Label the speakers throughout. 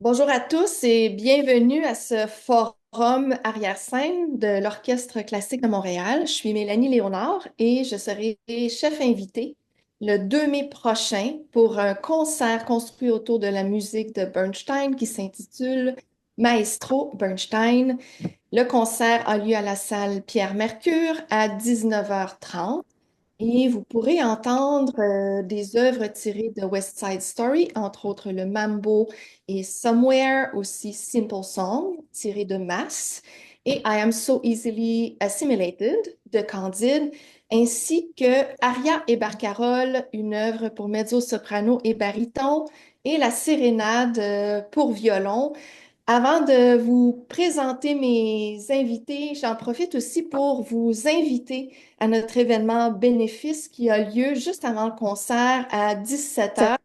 Speaker 1: Bonjour à tous et bienvenue à ce forum Arrière-scène de l'Orchestre Classique de Montréal. Je suis Mélanie Léonard et je serai chef invitée le 2 mai prochain pour un concert construit autour de la musique de Bernstein qui s'intitule Maestro Bernstein. Le concert a lieu à la salle Pierre-Mercure à 19h30. Et vous pourrez entendre des œuvres tirées de West Side Story, entre autres le Mambo et Somewhere, aussi Simple Song, tiré de Mass, et I Am So Easily Assimilated de Candide, ainsi que Aria et Barcarolle, une œuvre pour mezzo-soprano et baryton, et la sérénade pour violon. Avant de vous présenter mes invités, j'en profite aussi pour vous inviter à notre événement bénéfice qui a lieu juste avant le concert à 17h.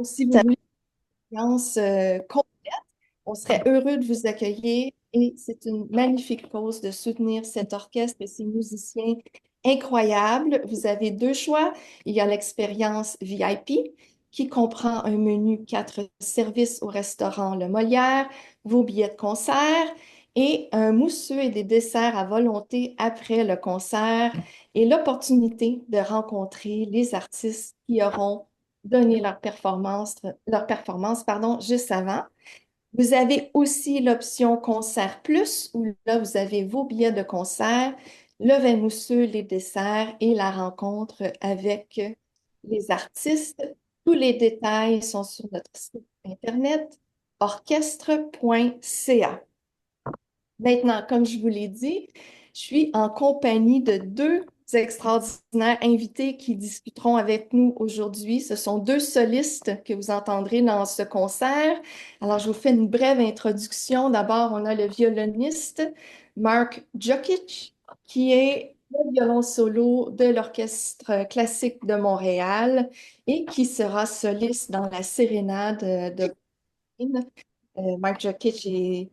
Speaker 1: Si vous voulez une expérience complète, on serait heureux de vous accueillir et c'est une magnifique cause de soutenir cet orchestre et ces musiciens incroyables. Vous avez deux choix. Il y a l'expérience VIP qui comprend un menu 4 services au restaurant Le Molière, vos billets de concert et un mousseux et des desserts à volonté après le concert et l'opportunité de rencontrer les artistes qui auront donné leur performance, pardon, juste avant. Vous avez aussi l'option Concert Plus, où là, vous avez vos billets de concert, le vin mousseux, les desserts et la rencontre avec les artistes. Tous les détails sont sur notre site Internet orchestre.ca. Maintenant, comme je vous l'ai dit, je suis en compagnie de deux extraordinaires invités qui discuteront avec nous aujourd'hui. Ce sont deux solistes que vous entendrez dans ce concert. Alors, je vous fais une brève introduction. D'abord, on a le violoniste Marc Djokic, qui est le violon solo de l'Orchestre classique de Montréal et qui sera soliste dans la sérénade de Marc Djokic est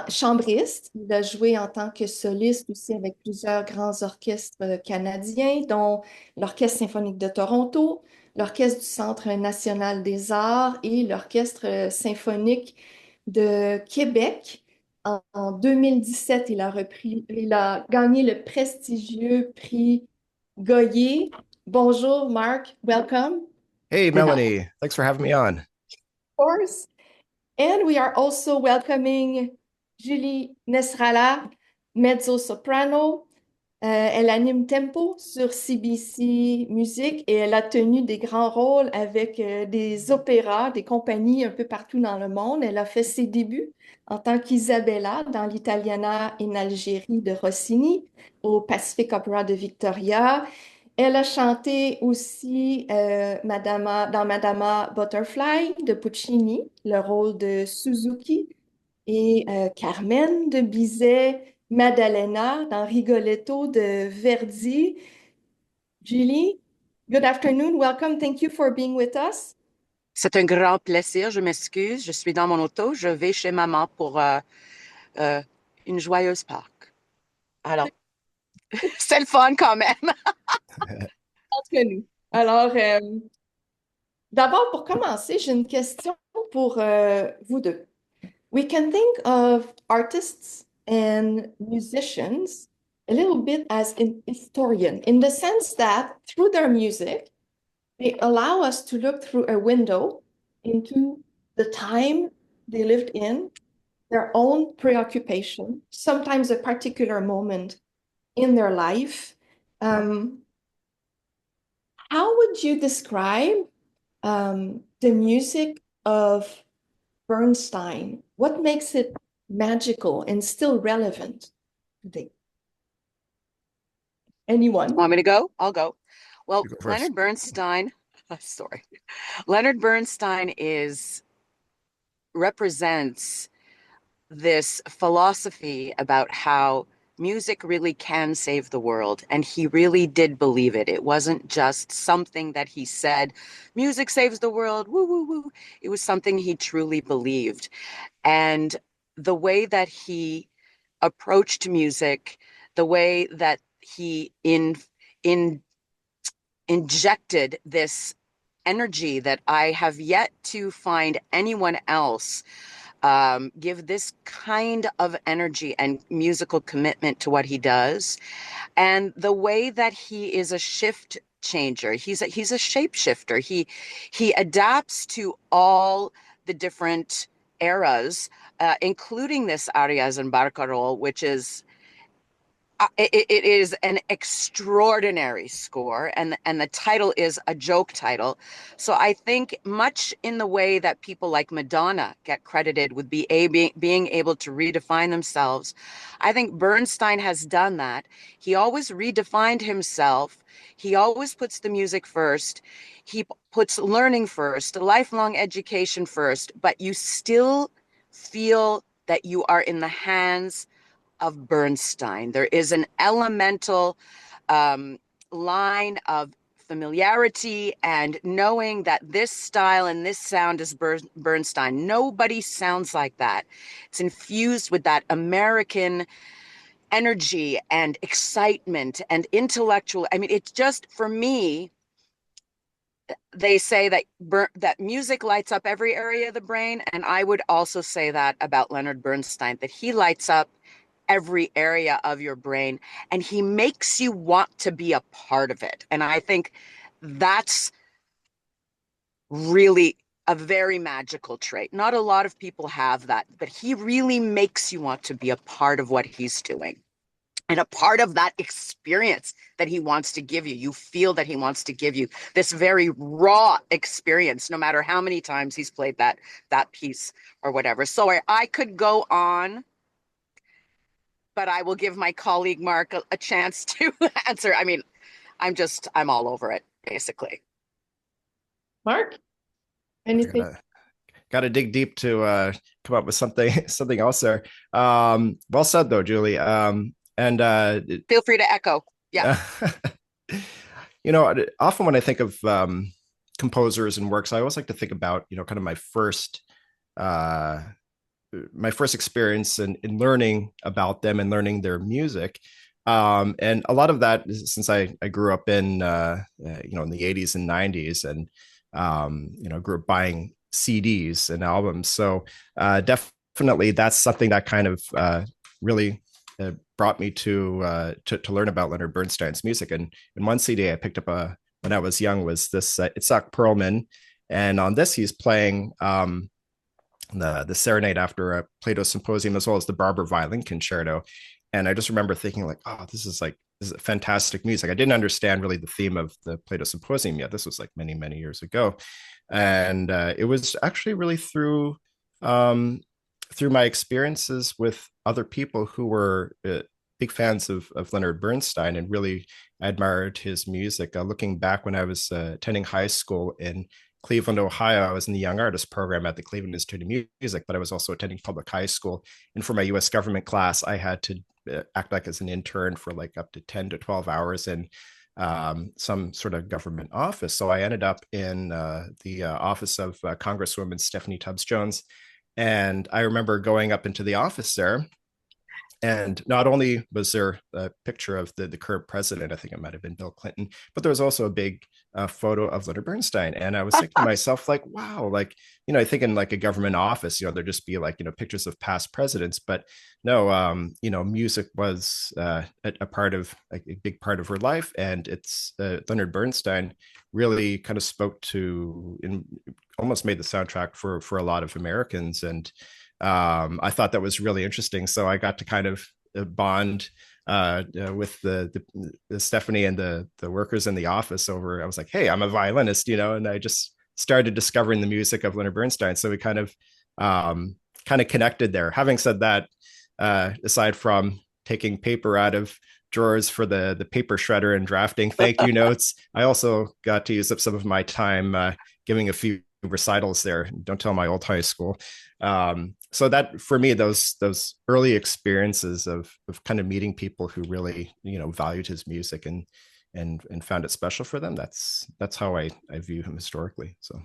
Speaker 1: chambriste. Il a joué en tant que soliste aussi avec plusieurs grands orchestres canadiens, dont l'Orchestre symphonique de Toronto, l'Orchestre du Centre national des arts et l'Orchestre symphonique de Québec. En 2017, il a gagné le prestigieux prix Goyer. Bonjour, Marc. Welcome.
Speaker 2: Hey,
Speaker 1: Of
Speaker 2: Melanie. Thanks for having me on.
Speaker 1: course. And we are also welcoming Julie Nesrallah, mezzo-soprano. Elle anime Tempo sur CBC Musique et elle a tenu des grands rôles avec des opéras, des compagnies un peu partout dans le monde. Elle a fait ses débuts en tant qu'Isabella dans l'Italiana in Algérie de Rossini, au Pacific Opera de Victoria. Elle a chanté aussi dans Madama Butterfly de Puccini, le rôle de Suzuki, et Carmen de Bizet, Maddalena dans Rigoletto de Verdi. Julie, good afternoon. Welcome. Thank you for being with us.
Speaker 3: C'est un grand plaisir. Je m'excuse. Je suis dans mon auto. Je vais chez maman pour euh, une joyeuse Pâques. Alors, c'est le fun quand même.
Speaker 1: Entre nous. Alors, d'abord, pour commencer, j'ai une question pour vous deux. We can think of artists and musicians a little bit as an historian in the sense that through their music, they allow us to look through a window into the time they lived in, their own preoccupation, sometimes a particular moment in their life. Um, how would you describe the music of Bernstein? What makes it magical and still relevant today? Anyone?
Speaker 3: Want me to go? I'll go. Well,
Speaker 2: You go first.
Speaker 3: Leonard Bernstein, sorry. Leonard Bernstein represents this philosophy about how music really can save the world. And he really did believe it. It wasn't just something that he said, music saves the world, woo, woo, woo. It was something he truly believed. And the way that he approached music, the way that he in injected this energy that I have yet to find anyone else give this kind of energy and musical commitment to what he does. And the way that he is a shift changer, he's a shapeshifter. He adapts to all the different eras, including this arias and barcarolle, which is it is an extraordinary score, and the title is a joke title. So I think much in the way that people like Madonna get credited with being able to redefine themselves, I think Bernstein has done that. He always redefined himself. He always puts the music first. He puts learning first, lifelong education first, but you still feel that you are in the hands of Bernstein. There is an elemental line of familiarity and knowing that this style and this sound is Bernstein. Nobody sounds like that. It's infused with that American energy and excitement and intellectual. I mean, it's just, for me, they say that that music lights up every area of the brain, and I would also say that about Leonard Bernstein, that he lights up every area of your brain and he makes you want to be a part of it. And I think that's really a very magical trait. Not a lot of people have that, but he really makes you want to be a part of what he's doing and a part of that experience that he wants to give you. You feel that he wants to give you this very raw experience, no matter how many times he's played that piece or whatever. So I could go on, but I will give my colleague Marc a chance to answer. I mean, I'm all over it, basically.
Speaker 1: Marc, anything?
Speaker 2: Gotta dig deep to come up with something else there. Well said though, Julie. And
Speaker 3: feel free to echo. Yeah.
Speaker 2: Often when I think of composers and works, I always like to think about, kind of my first experience in learning about them and learning their music. And a lot of that is since I grew up in the 80s and 90s and, grew up buying CDs and albums. So definitely that's something that kind of really brought me to learn about Leonard Bernstein's music. And one CD I picked up when I was young was this Itzhak Perlman. And on this, he's playing the Serenade after Plato's Symposium, as well as the Barber Violin Concerto. And I just remember thinking like, oh, this is fantastic music. I didn't understand really the theme of the Plato Symposium yet. This was like many, many years ago. And it was actually really through my experiences with other people who were big fans of Leonard Bernstein and really admired his music. Looking back when I was attending high school in Cleveland, Ohio, I was in the Young Artist program at the Cleveland Institute of Music, but I was also attending public high school. And for my U.S. government class, I had to act like as an intern for like up to 10 to 12 hours in some sort of government office. So I ended up in the office of Congresswoman Stephanie Tubbs Jones. And I remember going up into the office there. And not only was there a picture of the current president, I think it might have been Bill Clinton, but there was also a big photo of Leonard Bernstein. And I was thinking to myself, like, wow, like, I think in like a government office, there'd just be like, pictures of past presidents. But no, music was a big part of her life. And it's Leonard Bernstein really kind of spoke to and almost made the soundtrack for a lot of Americans. And I thought that was really interesting. So I got to kind of bond with the Stephanie and the workers in the office over. I was like, hey, I'm a violinist, and I just started discovering the music of Leonard Bernstein. So we kind of connected there. Having said that, aside from taking paper out of drawers for the paper shredder and drafting thank you notes, I also got to use up some of my time giving a few recitals there. Don't tell my old high school. So that for me, those early experiences of kind of meeting people who really valued his music and found it special for them, that's how I view him historically. So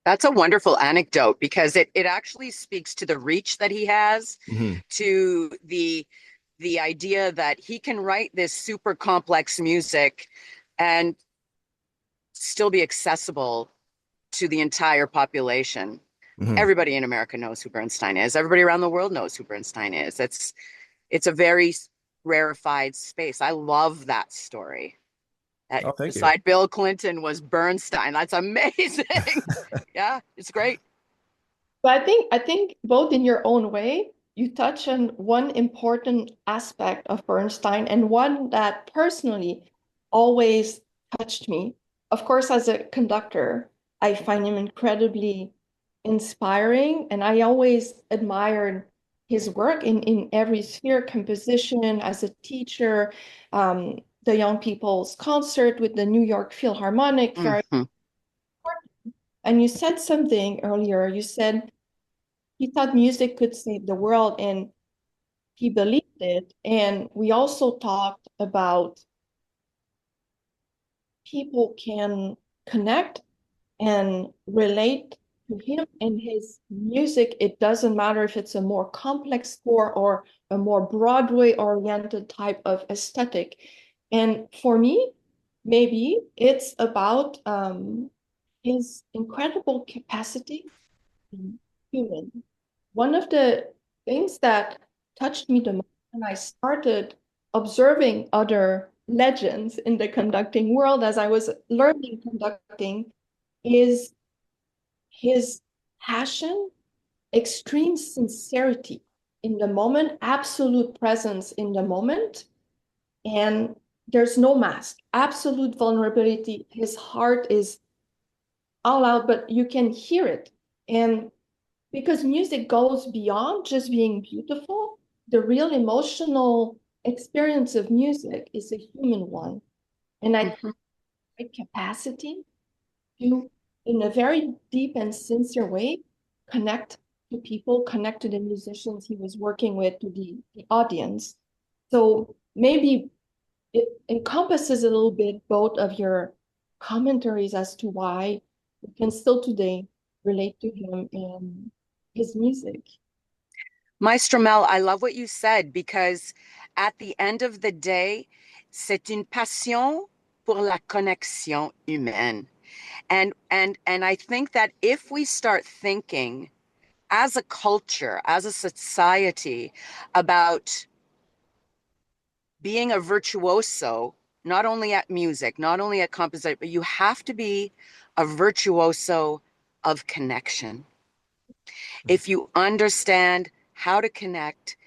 Speaker 3: that's a wonderful anecdote because it actually speaks to the reach that he has, to the idea that he can write this super complex music and still be accessible to the entire population.
Speaker 2: Mhm.
Speaker 3: Everybody in America knows who Bernstein is. Everybody around the world knows who Bernstein is. It's a very rarefied space. I love that story. That
Speaker 2: Oh, thank you.
Speaker 3: beside Bill Clinton was Bernstein. That's amazing. Yeah, it's great.
Speaker 1: But I think both in your own way, you touch on one important aspect of Bernstein and one that personally always touched me. Of course, as a conductor, I find him incredibly inspiring, and I always admired his work in every sphere, composition, as a teacher, the young people's concert with the New York Philharmonic, very
Speaker 3: Mhm.
Speaker 1: important. And you said something earlier. You said he thought music could save the world, and he believed it. And we also talked about people can connect and relate to him and his music. It doesn't matter if it's a more complex score or a more Broadway-oriented type of aesthetic. And for me, maybe it's about his incredible capacity to be human. One of the things that touched me the most when I started observing other legends in the conducting world as I was learning conducting is his passion, extreme sincerity in the moment, absolute presence in the moment, and there's no mask, absolute vulnerability. His heart is all out, but you can hear it. And because music goes beyond just being beautiful, the real emotional experience of music is a human one. And I think
Speaker 3: Mhm.
Speaker 1: the capacity to, in a very deep and sincere way, connect to people, connect to the musicians he was working with, to the audience. So maybe it encompasses a little bit both of your commentaries as to why we can still today relate to him and his music.
Speaker 3: Maestro Mel, I love what you said because at the end of the day, c'est une passion pour la connexion humaine. And I think that if we start thinking as a culture, as a society about being a virtuoso, not only at music, not only at composition, but you have to be a virtuoso of connection. If you understand how to connect,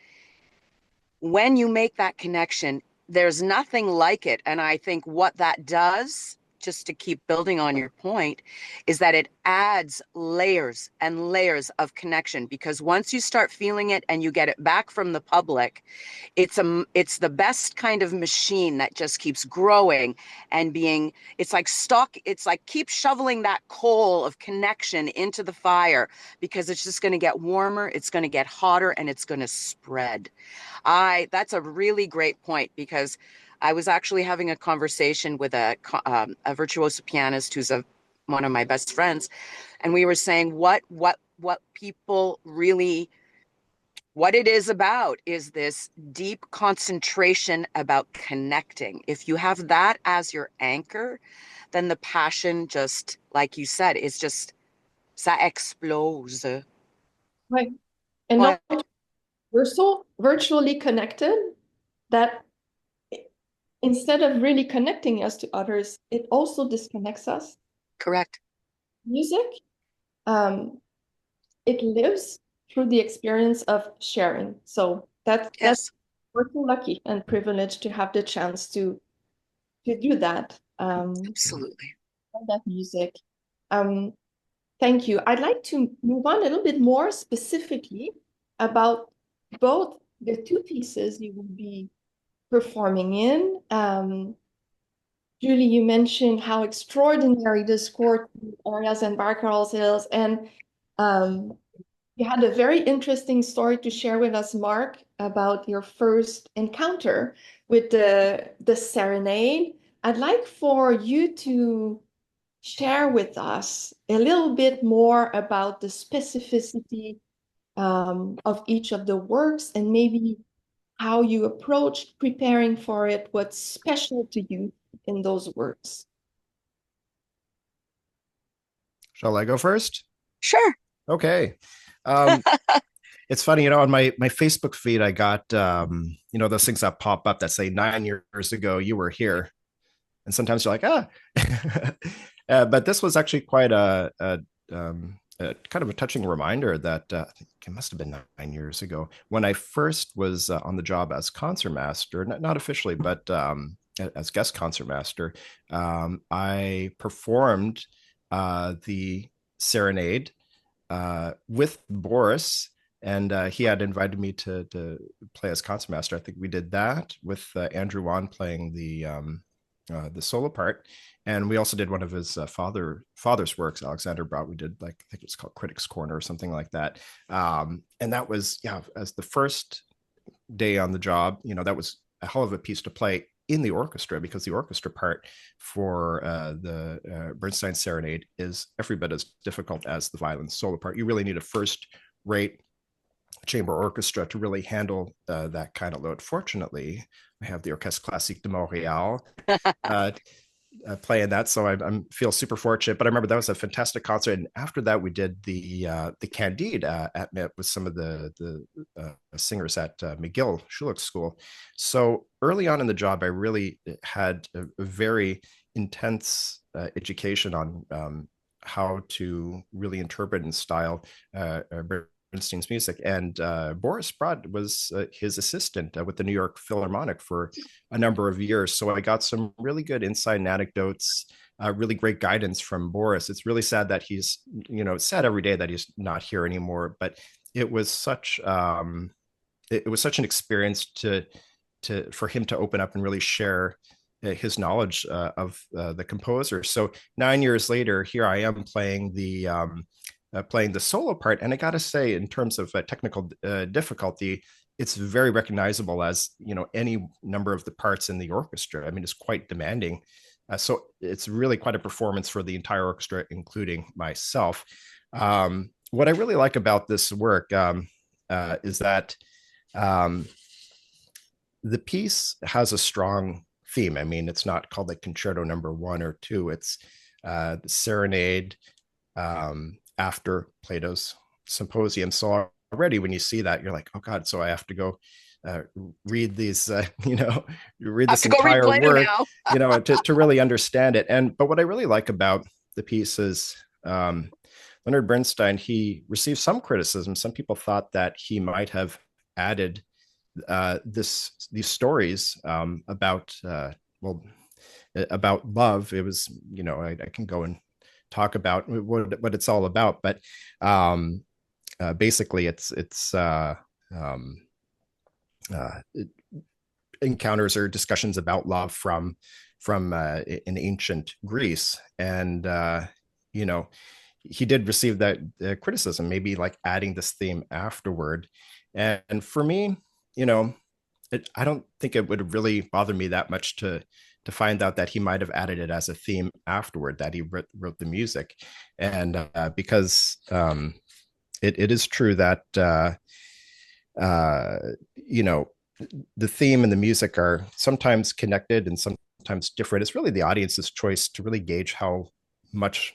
Speaker 3: when you make that connection, there's nothing like it. And I think what that does, just to keep building on your point, is that it adds layers and layers of connection, because once you start feeling it and you get it back from the public, it's the best kind of machine that just keeps growing and being, it's like keep shoveling that coal of connection into the fire, because it's just going to get warmer, it's going to get hotter, and it's going to spread. That's a really great point, because I was actually having a conversation with a virtuoso pianist who's one of my best friends, and we were saying what people really, what it is about is this deep concentration about connecting. If you have that as your anchor, then the passion, just like you said, is just, ça explose.
Speaker 1: Right. And no,
Speaker 3: What?
Speaker 1: we're so virtually connected that instead of really connecting us to others, it also disconnects us.
Speaker 3: Correct.
Speaker 1: Music, um, it lives through the experience of sharing. So that's
Speaker 3: Yes,
Speaker 1: we're so lucky and privileged to have the chance to do that.
Speaker 3: absolutely.
Speaker 1: That music. Um, thank you. I'd like to move on a little bit more specifically about both the two pieces you will be performing in. Julie, you mentioned how extraordinary the score to Arias and Barcarol's is, and um, you had a very interesting story to share with us, Marc, about your first encounter with the serenade. I'd like for you to share with us a little bit more about the specificity of each of the works and maybe how you approached preparing for it, what's special to you in those works.
Speaker 2: Shall I go first?
Speaker 3: Sure.
Speaker 2: Okay. Um, it's funny, on my Facebook feed, I got those things that pop up that say 9 years ago you were here, and sometimes you're like, but this was actually quite a kind of a touching reminder that I think it must have been 9 years ago when I first was on the job as concertmaster, not officially, but as guest concertmaster. I performed the serenade with Boris, and he had invited me to play as concertmaster. I think we did that with Andrew Wan playing the solo part, and we also did one of his father's works, Alexander Brought. We did, like, I think it was called Critics Corner or something like that. And that was, as the first day on the job, that was a hell of a piece to play in the orchestra, because the orchestra part for the Bernstein Serenade is every bit as difficult as the violin solo part. You really need a first-rate chamber orchestra to really handle that kind of load. Fortunately, I have the Orchestre Classique de Montréal playing that, so I feel super fortunate. But I remember that was a fantastic concert, and after that, we did the Candide at MIT with some of the singers at McGill Schulich School. So early on in the job, I really had a very intense education on how to really interpret and style Bernstein's music. And Boris Brod was his assistant with the New York Philharmonic for a number of years. So I got some really good insight and anecdotes, really great guidance from Boris. It's really sad that he's, it's sad every day that he's not here anymore, but it was such it was such an experience for him to open up and really share his knowledge of the composer. So 9 years later, here I am playing the solo part, and I gotta say, in terms of technical difficulty, it's very recognizable as any number of the parts in the orchestra. I mean, it's quite demanding. So it's really quite a performance for the entire orchestra, including myself. What I really like about this work is that the piece has a strong theme. I mean, it's not called like Concerto number 1 or 2. It's the Serenade after Plato's Symposium. So already when you see that, you're like, oh God, so I have to go read these, read this entire work, to really understand it. But what I really like about the piece is Leonard Bernstein, he received some criticism. Some people thought that he might have added these stories about love. It was, I can go and talk about what it's all about, but basically it's encounters or discussions about love from in ancient Greece. And he did receive that criticism, maybe like adding this theme afterward. And for me, I don't think it would really bother me that much to find out that he might have added it as a theme afterward, that he wrote the music. And because it is true that the theme and the music are sometimes connected and sometimes different. It's really the audience's choice to really gauge how much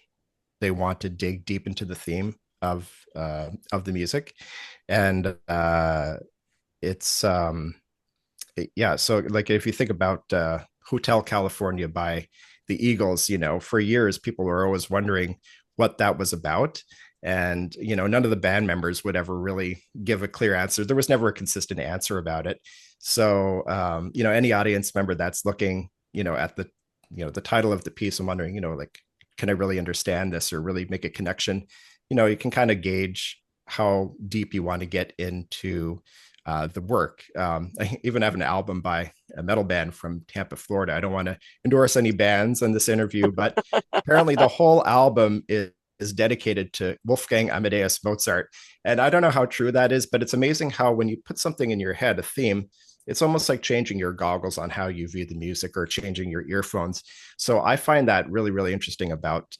Speaker 2: they want to dig deep into the theme of the music. And it's yeah, so like if you think about Hotel California by the Eagles, for years people were always wondering what that was about. And, none of the band members would ever really give a clear answer. There was never a consistent answer about it. So, any audience member that's looking, at the title of the piece and wondering, like, can I really understand this or really make a connection? You can kind of gauge how deep you want to get into the work. I even have an album by a metal band from Tampa, Florida. I don't want to endorse any bands in this interview, but apparently the whole album is dedicated to Wolfgang Amadeus Mozart. And I don't know how true that is, but it's amazing how when you put something in your head, a theme, it's almost like changing your goggles on how you view the music or changing your earphones. So I find that really, really interesting about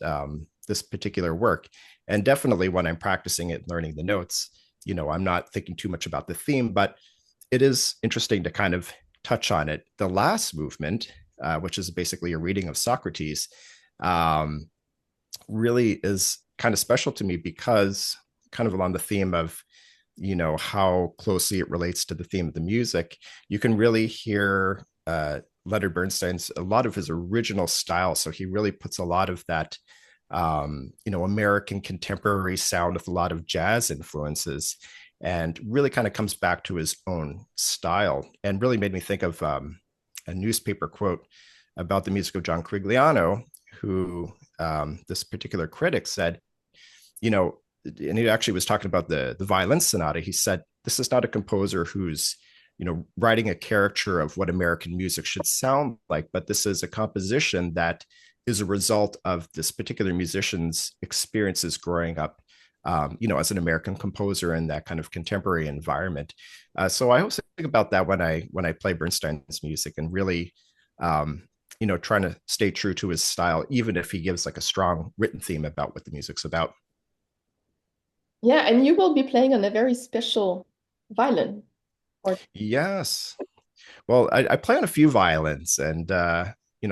Speaker 2: this particular work. And definitely when I'm practicing it, learning the notes, I'm not thinking too much about the theme, but it is interesting to kind of touch on it. The last movement, which is basically a reading of Socrates, really is kind of special to me because kind of along the theme of, how closely it relates to the theme of the music, you can really hear Leonard Bernstein's, a lot of his original style. So he really puts a lot of that, American contemporary sound with a lot of jazz influences, and really kind of comes back to his own style, and really made me think of a newspaper quote about the music of John Crigliano, who this particular critic said, and he actually was talking about the violin sonata. He said, this is not a composer who's, writing a caricature of what American music should sound like, but this is a composition that is a result of this particular musician's experiences growing up, as an American composer in that kind of contemporary environment. So I always think about that when I play Bernstein's music, and really, trying to stay true to his style, even if he gives like a strong written theme about what the music's about.
Speaker 1: Yeah, and you will be playing on a very special violin.
Speaker 2: Yes. Well, I play on a few violins, and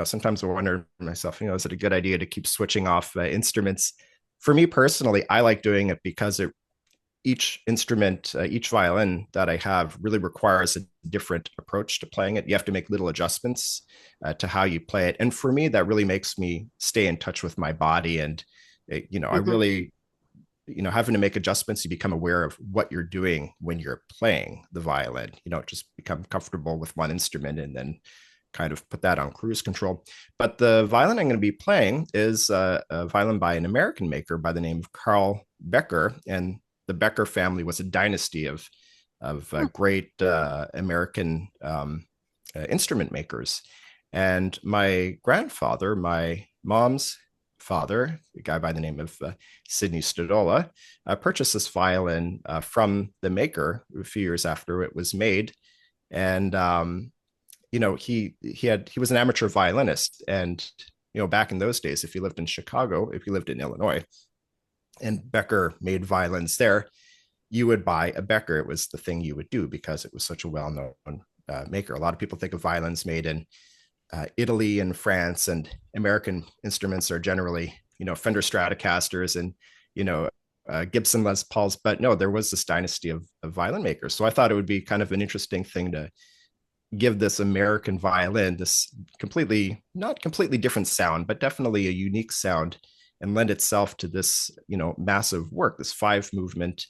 Speaker 2: sometimes I wonder myself, is it a good idea to keep switching off instruments? For me personally, I like doing it because each instrument, each violin that I have really requires a different approach to playing it. You have to make little adjustments to how you play it. And for me, that really makes me stay in touch with my body. And, I really, having to make adjustments, you become aware of what you're doing when you're playing the violin. Just become comfortable with one instrument and then kind of put that on cruise control. But the violin I'm going to be playing is a violin by an American maker by the name of Carl Becker. And the Becker family was a dynasty of great American instrument makers. And my grandfather, my mom's father, a guy by the name of Sidney Stodola, purchased this violin from the maker a few years after it was made. And he was an amateur violinist, and back in those days, if you lived in Chicago, if you lived in Illinois, and Becker made violins there, you would buy a Becker. It was the thing you would do because it was such a well-known maker. A lot of people think of violins made in Italy and France, and American instruments are generally, Fender Stratocasters and, Gibson Les Pauls. But no, there was this dynasty of violin makers. So I thought it would be kind of an interesting thing to give this American violin this not completely different sound, but definitely a unique sound, and lend itself to this, massive work, this 5-movement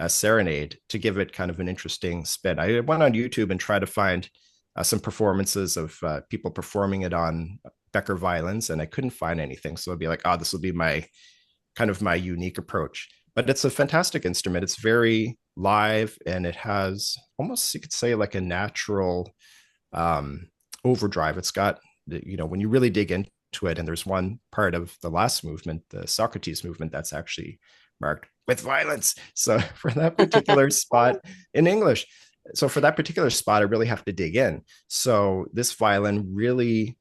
Speaker 2: serenade, to give it kind of an interesting spin. I went on YouTube and tried to find some performances of people performing it on Becker violins, and I couldn't find anything. So I'd be like, this will be my unique approach. But it's a fantastic instrument. It's very live, and it has almost, you could say, like a natural overdrive. It's got, when you really dig into it, and there's one part of the last movement, the Socrates movement, that's actually marked with violence. So for that particular spot in English, I really have to dig in. So this violin really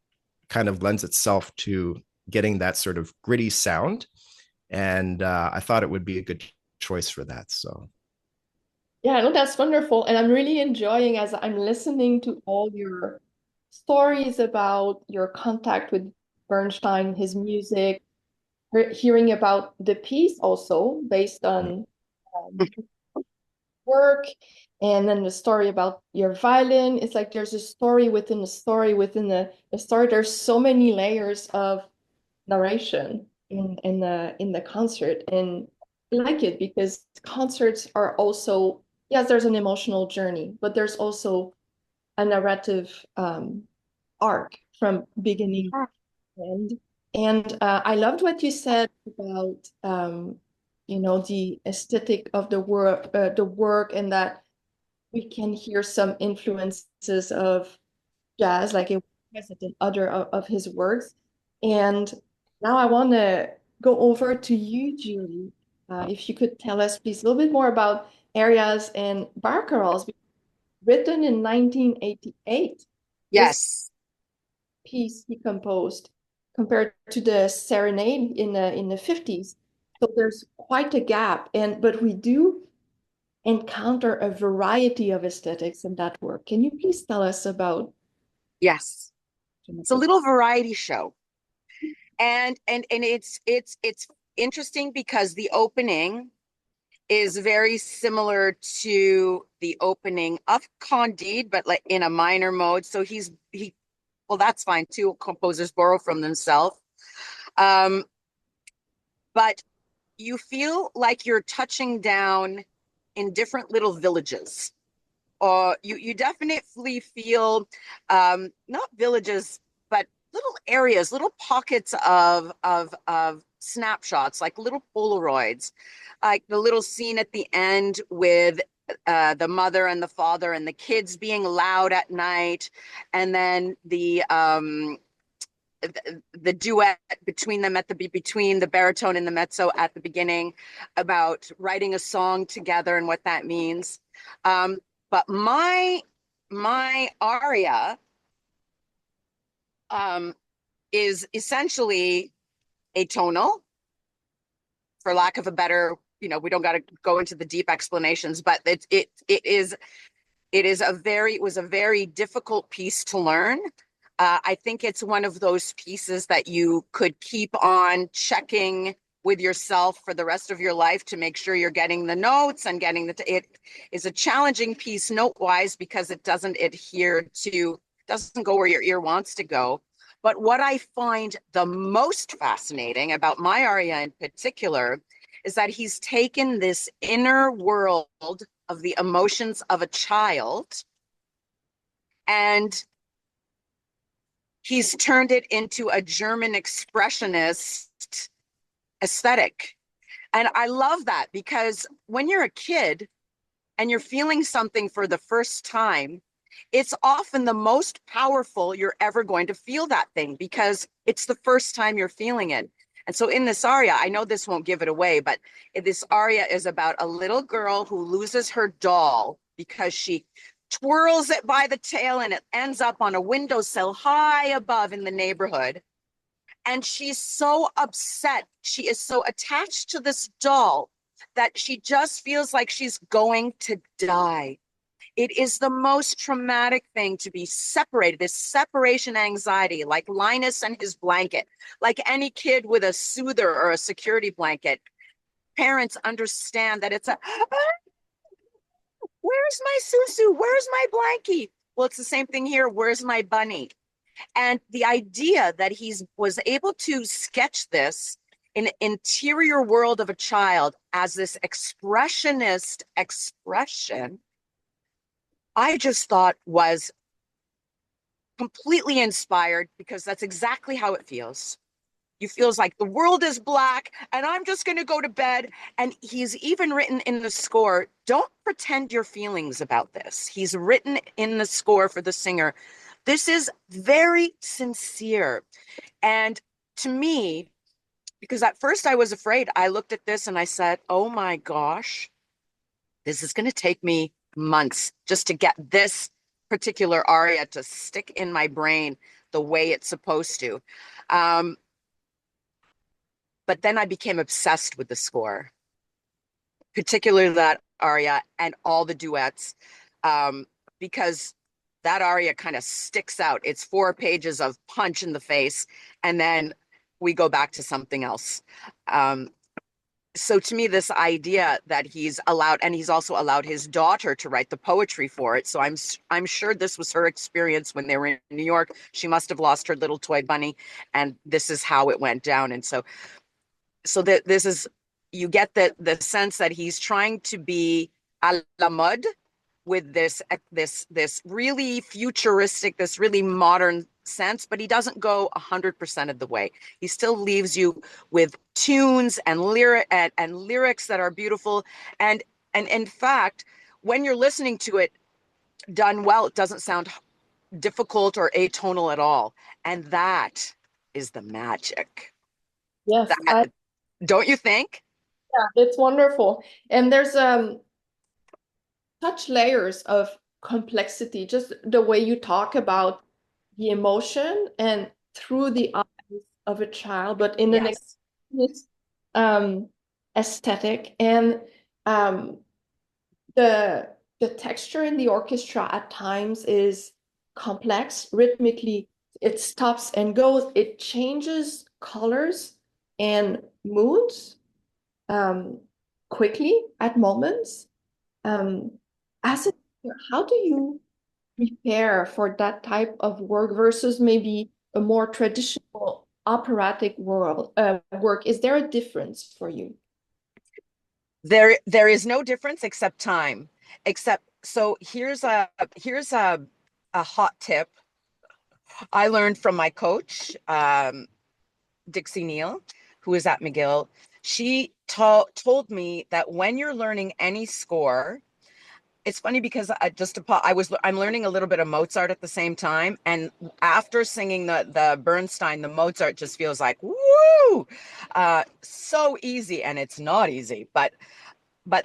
Speaker 2: kind of lends itself to getting that sort of gritty sound. And I thought it would be a good choice for that. So
Speaker 1: yeah, no, that's wonderful. And I'm really enjoying, as I'm listening to all your stories about your contact with Bernstein, his music, hearing about the piece also based on work, and then the story about your violin. It's like there's a story within a story within a story. There's so many layers of narration in the concert, and I like it because concerts are also, yes, there's an emotional journey, but there's also a narrative arc from beginning to end. And I loved what you said about the aesthetic of the work, and that we can hear some influences of jazz, like it was in other of his works. And now I want to go over to you, Julie. If you could tell us, please, a little bit more about Arias and Barcarolles, written in 1988.
Speaker 3: Yes.
Speaker 1: This piece he composed compared to the Serenade in the 50s. So there's quite a gap, but we do encounter a variety of aesthetics in that work. Can you please tell us about?
Speaker 3: Yes. It's a little variety show. And it's interesting because the opening is very similar to the opening of Candide, but like in a minor mode. So well, that's fine too. Composers borrow from themselves. But you feel like you're touching down in different little villages. Or you definitely feel not villages, but little areas, little pockets of snapshots, like little Polaroids, like the little scene at the end with the mother and the father and the kids being loud at night, and then the duet between them between the baritone and the mezzo at the beginning about writing a song together and what that means. But my aria is essentially atonal, for lack of a better, we don't got to go into the deep explanations, but it was a very difficult piece to learn. I think it's one of those pieces that you could keep on checking with yourself for the rest of your life to make sure you're getting the notes and getting it is a challenging piece note-wise because it doesn't go where your ear wants to go. But what I find the most fascinating about my aria in particular is that he's taken this inner world of the emotions of a child and he's turned it into a German expressionist aesthetic. And I love that because when you're a kid and you're feeling something for the first time, it's often the most powerful you're ever going to feel that thing because it's the first time you're feeling it. And so in this aria, I know this won't give it away, but this aria is about a little girl who loses her doll because she twirls it by the tail and it ends up on a windowsill high above in the neighborhood. And she's so upset. She is so attached to this doll that she just feels like she's going to die. It is the most traumatic thing to be separated, this separation anxiety, like Linus and his blanket, like any kid with a soother or a security blanket. Parents understand that it's where's my susu? Where's my blankie? Well, it's the same thing here. Where's my bunny? And the idea that he was able to sketch this in the interior world of a child as this expressionist expression, I just thought was completely inspired because that's exactly how it feels. You feels like the world is black and I'm just going to go to bed. And he's even written in the score, don't pretend your feelings about this. He's written in the score for the singer, this is very sincere. And to me, because at first I was afraid, I looked at this and I said, oh my gosh, this is going to take me months just to get this particular aria to stick in my brain the way it's supposed to. But then I became obsessed with the score, particularly that aria and all the duets, because that aria kind of sticks out. It's 4 pages of punch in the face, and then we go back to something else. So to me, this idea that he's allowed, and he's also allowed his daughter to write the poetry for it. So I'm sure this was her experience when they were in New York. She must have lost her little toy bunny, and this is how it went down. And so that this is, you get the sense that he's trying to be a la mode with this really futuristic, this really modern sense, but he doesn't go 100% of the way. He still leaves you with tunes and lyrics that are beautiful. And in fact, when you're listening to it done well, it doesn't sound difficult or atonal at all. And that is the magic.
Speaker 1: Yes,
Speaker 3: Don't you think?
Speaker 1: yeah, it's wonderful. And there's such layers of complexity, just the way you talk about the emotion and through the eyes of a child, but in an
Speaker 3: Yes.
Speaker 1: aesthetic. And the texture in the orchestra at times is complex rhythmically. It stops and goes, it changes colors and moods quickly at moments. As a how do you prepare for that type of work versus maybe a more traditional operatic work? Is there a difference for you?
Speaker 3: There is no difference except time. So here's a hot tip I learned from my coach, Dixie Neal, who is at McGill. She told me that when you're learning any score, it's funny because I'm learning a little bit of Mozart at the same time, and after singing the Bernstein, the Mozart just feels like woo, so easy, and it's not easy. But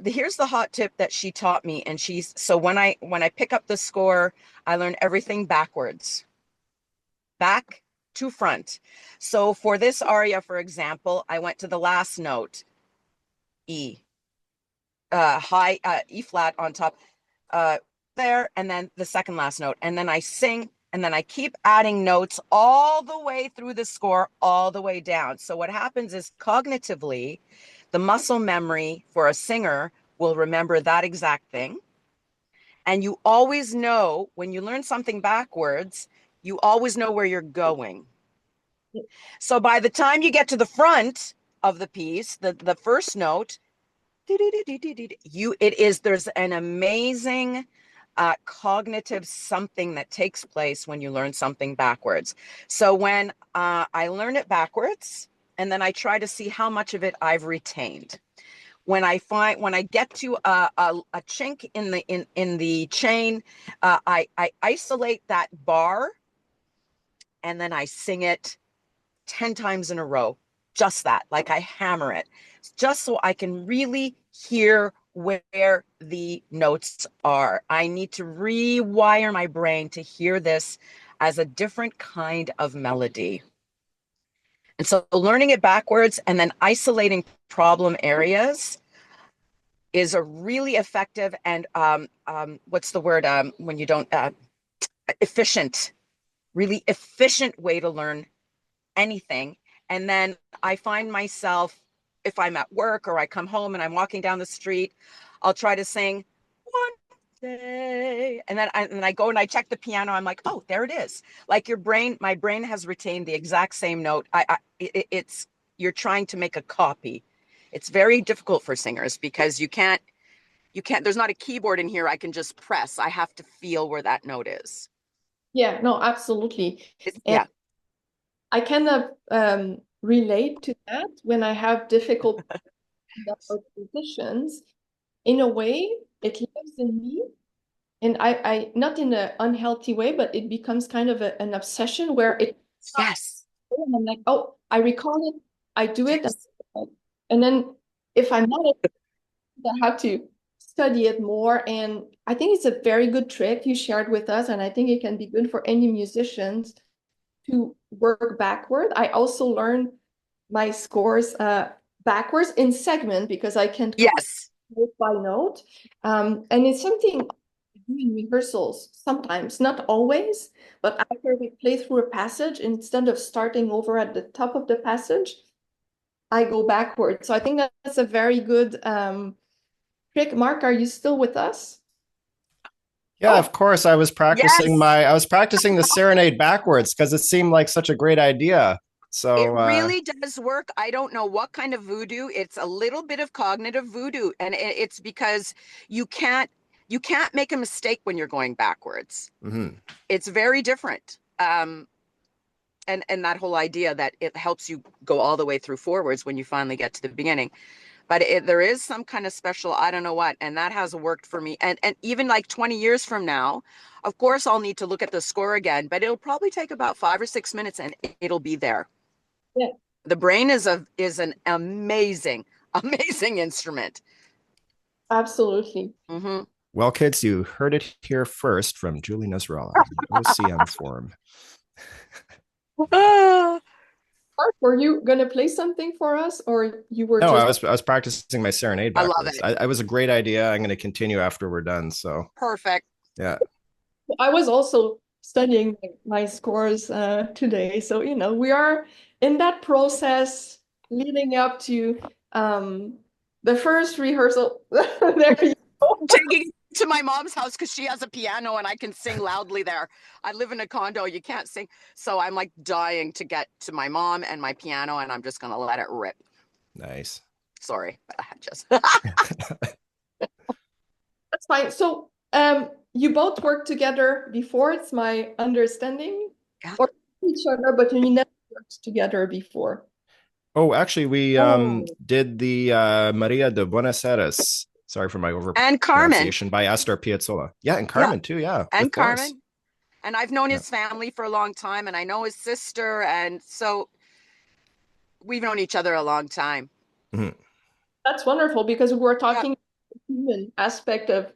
Speaker 3: here's the hot tip that she taught me, and so when I pick up the score, I learn everything backwards, back to front. So for this aria, for example, I went to the last note, E, high E flat on top. There, and then the second last note, and then I sing, and then I keep adding notes all the way through the score, all the way down. So what happens is cognitively, the muscle memory for a singer will remember that exact thing. And you always know when you learn something backwards, you always know where you're going. So by the time you get to the front of the piece, the first note, there's an amazing cognitive something that takes place when you learn something backwards. So when I learn it backwards, and then I try to see how much of it I've retained. When I get to a chink in the chain, I isolate that bar, and then I sing it 10 times in a row. Just that, like I hammer it, just so I can really hear where the notes are. I need to rewire my brain to hear this as a different kind of melody. And so learning it backwards and then isolating problem areas is a really effective and what's the word when you don't efficient, really efficient way to learn anything. And then I find myself, if I'm at work or I come home and I'm walking down the street, I'll try to sing one day. And then I go and I check the piano. I'm like, oh, there it is. Like my brain has retained the exact same note. You're trying to make a copy. It's very difficult for singers because you can't, there's not a keyboard in here I can just press. I have to feel where that note is.
Speaker 1: Yeah, no, absolutely.
Speaker 3: Yeah.
Speaker 1: I kind of relate to that when I have difficult positions. In a way, it lives in me, and I not in an unhealthy way, but it becomes kind of an obsession where it.
Speaker 3: Yes.
Speaker 1: And I'm like, oh, I recall it, I do it, and then if I'm not, I have to study it more. And I think it's a very good trick you shared with us, and I think it can be good for any musicians to work backward. I also learn my scores backwards in segment because I can't
Speaker 3: Yes.
Speaker 1: note by note. And it's something I do in rehearsals sometimes, not always, but after we play through a passage, instead of starting over at the top of the passage, I go backward. So I think that's a very good trick. Marc, are you still with us?
Speaker 2: Yeah, of course. I was practicing
Speaker 3: Yes.
Speaker 2: I was practicing the serenade backwards because it seemed like such a great idea. So
Speaker 3: it really does work. I don't know what kind of voodoo. It's a little bit of cognitive voodoo, and it's because you can't make a mistake when you're going backwards.
Speaker 2: mm-hmm.
Speaker 3: It's very different. And that whole idea that it helps you go all the way through forwards when you finally get to the beginning. But there is some kind of special, I don't know what, and that has worked for me. And even like 20 years from now, of course, I'll need to look at the score again, but it'll probably take about 5 or 6 minutes and it'll be there.
Speaker 1: Yeah.
Speaker 3: The brain is an amazing, amazing instrument.
Speaker 1: Absolutely.
Speaker 3: Mm-hmm.
Speaker 2: Well, kids, you heard it here first from Julie Nesrallah, the OCM Forum.
Speaker 1: Marc, were you gonna play something for us, or you were
Speaker 2: No,
Speaker 1: just?
Speaker 2: I was practicing my serenade
Speaker 3: I love
Speaker 2: backwards.
Speaker 3: it.
Speaker 2: I was a great idea. I'm going to continue after we're done. So
Speaker 3: Perfect.
Speaker 2: yeah.
Speaker 1: I was also studying my scores today, so we are in that process leading up to the first rehearsal. There you go.
Speaker 3: Taking to my mom's house because she has a piano and I can sing loudly there. I live in a condo, you can't sing. So I'm like dying to get to my mom and my piano, and I'm just going to let it rip.
Speaker 2: Nice.
Speaker 3: Sorry, I just.
Speaker 1: That's fine. So you both worked together before, it's my understanding?
Speaker 3: Yeah.
Speaker 1: Or each other, but you never worked together before.
Speaker 2: Oh, actually, we did the Maria de Buenos Aires. Sorry for my
Speaker 3: And Carmen
Speaker 2: pronunciation, by Astor Piazzolla. Yeah, and Carmen too. Yeah,
Speaker 3: and Carmen. And I've known his family for a long time, and I know his sister, and so we've known each other a long time.
Speaker 2: Mm-hmm.
Speaker 1: That's wonderful, because we're talking the human aspect of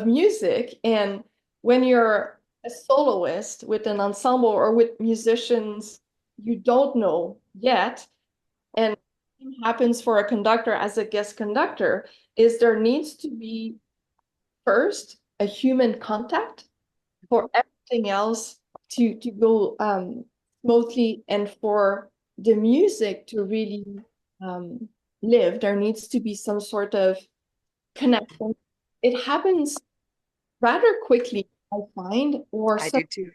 Speaker 1: music, and when you're a soloist with an ensemble or with musicians you don't know yet, and it happens for a conductor as a guest conductor, is there needs to be first a human contact for everything else to go smoothly, and for the music to really live. There needs to be some sort of connection. It happens rather quickly, I find, or
Speaker 3: I
Speaker 1: some
Speaker 3: do too.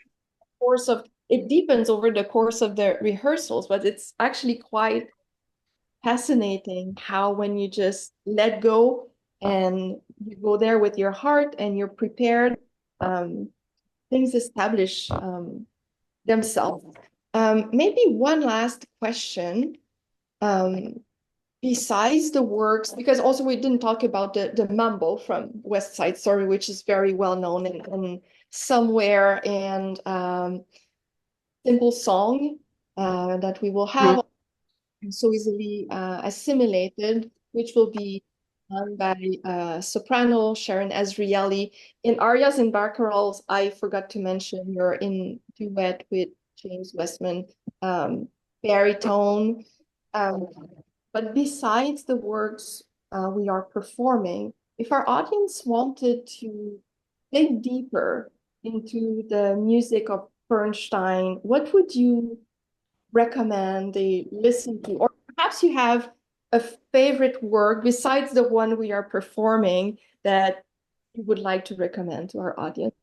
Speaker 1: course of it deepens over the course of the rehearsals, but it's actually quite fascinating how, when you just let go and you go there with your heart and you're prepared, things establish themselves. Maybe one last question. Besides the works, because also we didn't talk about the mambo from West Side Story, which is very well known in Somewhere, and Simple Song that we will have so easily assimilated, which will be done by soprano Sharon Azrieli. In arias and barcarolles, I forgot to mention you're in duet with James Westman, baritone. But besides the works we are performing, if our audience wanted to dig deeper into the music of Bernstein, what would you recommend they listen to? Or perhaps you have a favorite work besides the one we are performing that you would like to recommend to our audience?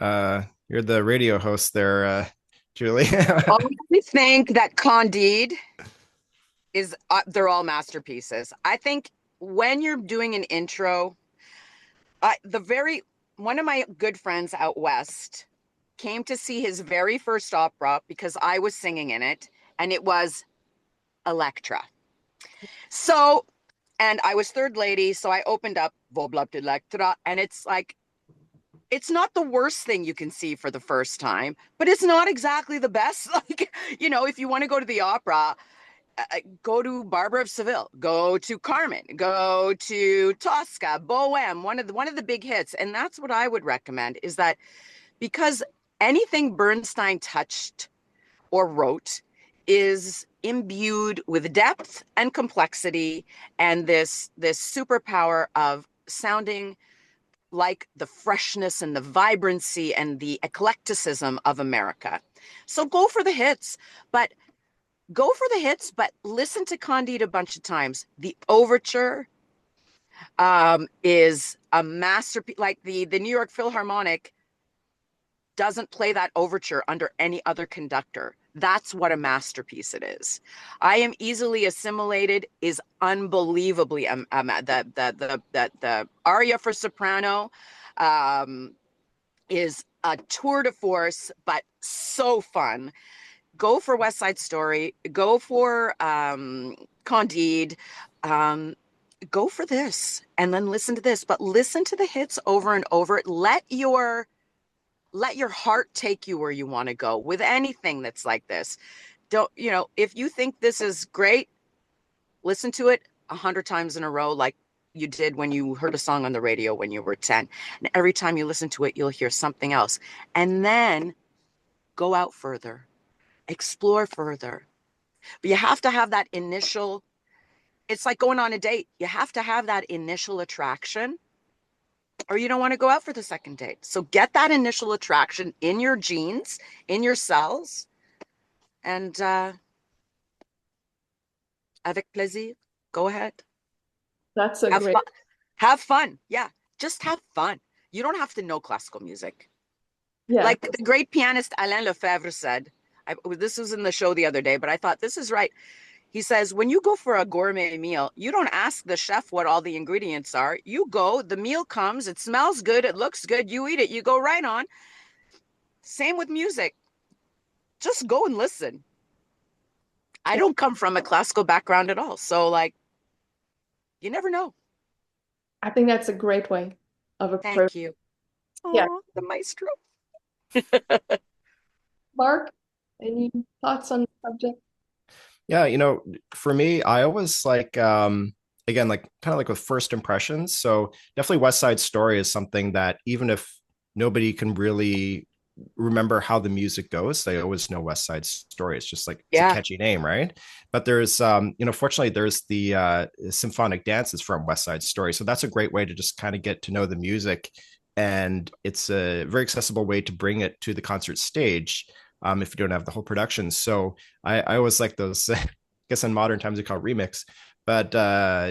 Speaker 2: You're the radio host there, Julie.
Speaker 3: I think that Candide is, they're all masterpieces. I think when you're doing an intro, one of my good friends out west came to see his very first opera because I was singing in it, and it was Electra. So, and I was third lady, so I opened up Voblapt Electra, and it's like, it's not the worst thing you can see for the first time, but it's not exactly the best. Like, if you want to go to the opera, go to Barbara of Seville, go to Carmen, go to Tosca, Bohème, one of the big hits. And that's what I would recommend, is that because anything Bernstein touched or wrote is imbued with depth and complexity, and this superpower of sounding like the freshness and the vibrancy and the eclecticism of America. So go for the hits, but listen to Candide a bunch of times. The overture is a masterpiece. Like the New York Philharmonic doesn't play that overture under any other conductor. That's what a masterpiece it is. I Am Easily Assimilated is unbelievably the aria for soprano is a tour de force, but so fun. Go for West Side Story. Go for Candide. Go for this, and then listen to this. But listen to the hits over and over. Let your heart take you where you want to go with anything that's like this. Don't, if you think this is great, listen to it 100 times in a row, like you did when you heard a song on the radio when you were 10. And every time you listen to it, you'll hear something else. And then go out further, explore further. But you have to have that initial, it's like going on a date. You have to have that initial attraction, or you don't want to go out for the second date. So get that initial attraction in your genes, in your cells, And avec plaisir. Go ahead.
Speaker 1: That's a
Speaker 3: Have
Speaker 1: great.
Speaker 3: fun. Have fun. Yeah. Just have fun. You don't have to know classical music.
Speaker 1: Yeah.
Speaker 3: Like the great pianist Alain Lefebvre said, this was in the show the other day, but I thought this is right. He says, when you go for a gourmet meal, you don't ask the chef what all the ingredients are. You go, the meal comes, it smells good, it looks good, you eat it, you go right on. Same with music. Just go and listen. I don't come from a classical background at all. So, like, you never know.
Speaker 1: I think that's a great way of approach.
Speaker 3: Thank you.
Speaker 1: Yeah.
Speaker 3: Aww, the maestro.
Speaker 1: Marc, any thoughts on the subject?
Speaker 2: Yeah, for me, I always like again, like kind of like with first impressions. So definitely West Side Story is something that even if nobody can really remember how the music goes, they always know West Side Story. It's just like it's a catchy name, right? But there's fortunately there's the symphonic dances from West Side Story. So that's a great way to just kind of get to know the music. And it's a very accessible way to bring it to the concert stage if you don't have the whole production. So I always like those. I guess in modern times we call it remix, but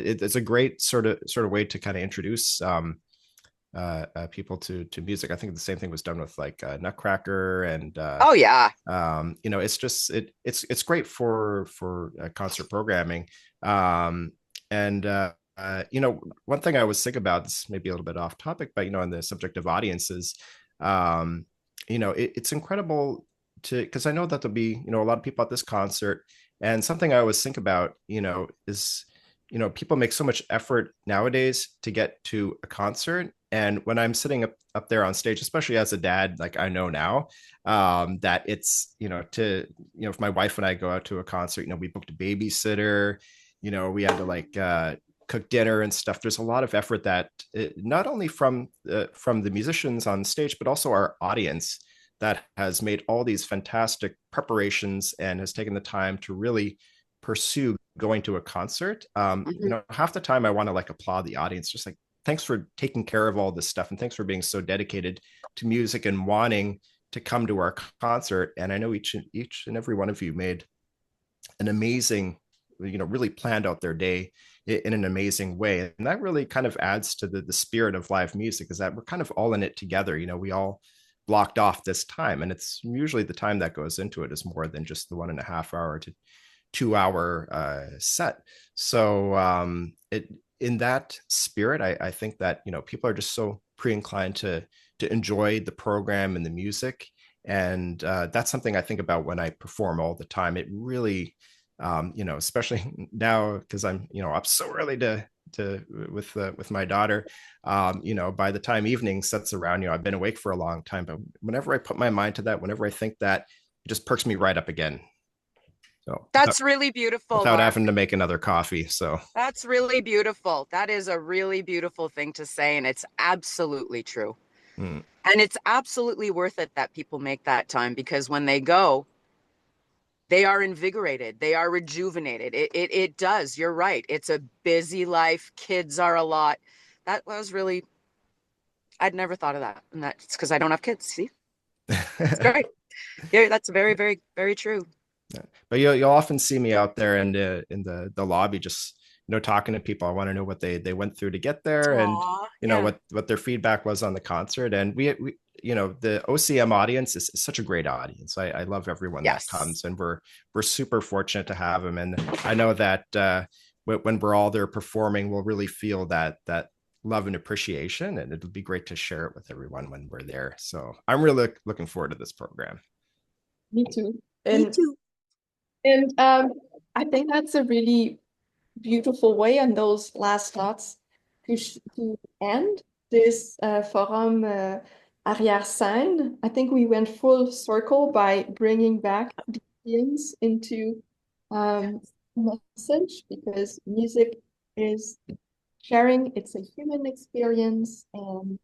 Speaker 2: it's a great sort of way to kind of introduce people to music. I think the same thing was done with like Nutcracker and
Speaker 3: oh yeah,
Speaker 2: it's just it's great for concert programming. And one thing I always think about, this may be a little bit off topic, but on the subject of audiences, it's incredible because I know that there'll be a lot of people at this concert, and something I always think about is people make so much effort nowadays to get to a concert, and when I'm sitting up there on stage, especially as a dad, like I know now that it's if my wife and I go out to a concert, we booked a babysitter, we had to like cook dinner and stuff. There's a lot of effort that not only from the musicians on stage, but also our audience that has made all these fantastic preparations and has taken the time to really pursue going to a concert. Half the time I want to like applaud the audience, just like, thanks for taking care of all this stuff. And thanks for being so dedicated to music and wanting to come to our concert. And I know each and every one of you made an amazing, really planned out their day in an amazing way. And that really kind of adds to the spirit of live music, is that we're kind of all in it together. We all blocked off this time, and it's usually the time that goes into it is more than just the 1.5 hour to 2 hour set. So in that spirit, I think that people are just so pre-inclined to enjoy the program and the music, and that's something I think about when I perform all the time. It really especially now, because I'm up so early to with my daughter, by the time evening sets around, I've been awake for a long time, but whenever I put my mind to that, whenever I think that, it just perks me right up again. So
Speaker 3: that's really beautiful,
Speaker 2: without
Speaker 3: Marc.
Speaker 2: having to make another coffee. So
Speaker 3: that's really beautiful. That is a really beautiful thing to say, and it's absolutely true. And it's absolutely worth it that people make that time, because when they go, they are invigorated, they are rejuvenated. It does. You're right. It's a busy life. Kids are a lot. That was really, I'd never thought of that. And that's because I don't have kids. See, that's great. Yeah, that's very, very, very true.
Speaker 2: Yeah. But you'll often see me out there in the lobby, just talking to people. I want to know what they went through to get there.
Speaker 3: Aww,
Speaker 2: and what their feedback was on the concert. And we the OCM audience is such a great audience. I love everyone that comes, and we're super fortunate to have them. And I know that when we're all there performing, we'll really feel that love and appreciation, and it'll be great to share it with everyone when we're there. So I'm really looking forward to this program.
Speaker 1: Me too.
Speaker 3: Me too.
Speaker 1: And I think that's a really beautiful way, and those last thoughts, to end this forum Arrière-scène. I think we went full circle by bringing back the themes into message, because music is sharing. It's a human experience, and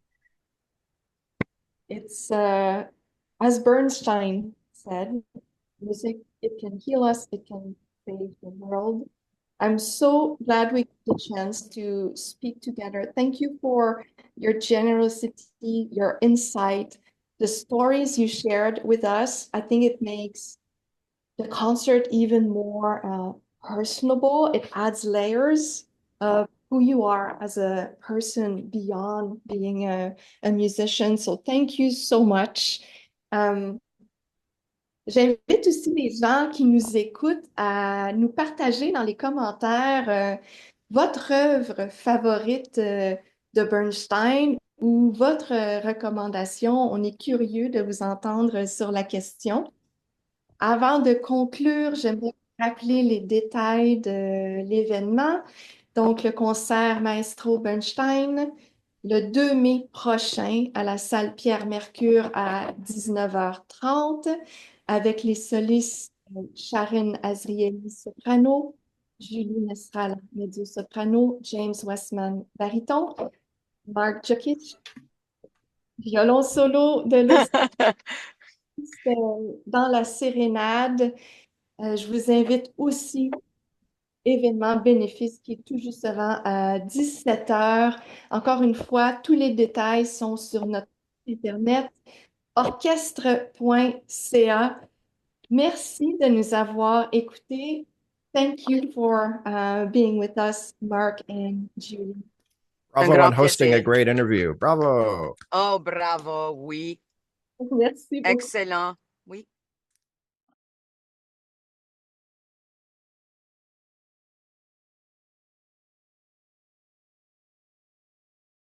Speaker 1: it's as Bernstein said, music, it can heal us, it can save the world. I'm so glad we got the chance to speak together. Thank you for your generosity, your insight, the stories you shared with us. I think it makes the concert even more personable. It adds layers of who you are as a person beyond being a musician. So thank you so much. J'invite aussi les gens qui nous écoutent à nous partager dans les commentaires votre œuvre favorite de Bernstein ou votre recommandation. On est curieux de vous entendre sur la question. Avant de conclure, j'aimerais rappeler les détails de l'événement. Donc, le concert Maestro Bernstein, le 2 mai prochain à la salle Pierre-Mercure à 19h30 avec les solistes Sharon Azrieli soprano, Julie Nesrallah mezzo-soprano, James Westman baryton, Marc Djokic violon solo de dans la sérénade. Je vous invite aussi événement bénéfice qui est tout juste avant à 17h. Encore une fois, tous les détails sont sur notre site internet orchestre.ca. Merci de nous avoir écoutés. Thank you for being with us, Marc and Julie.
Speaker 2: Bravo on hosting a great interview. Bravo.
Speaker 3: Oh, bravo, oui.
Speaker 1: Merci beaucoup.
Speaker 3: Excellent, oui.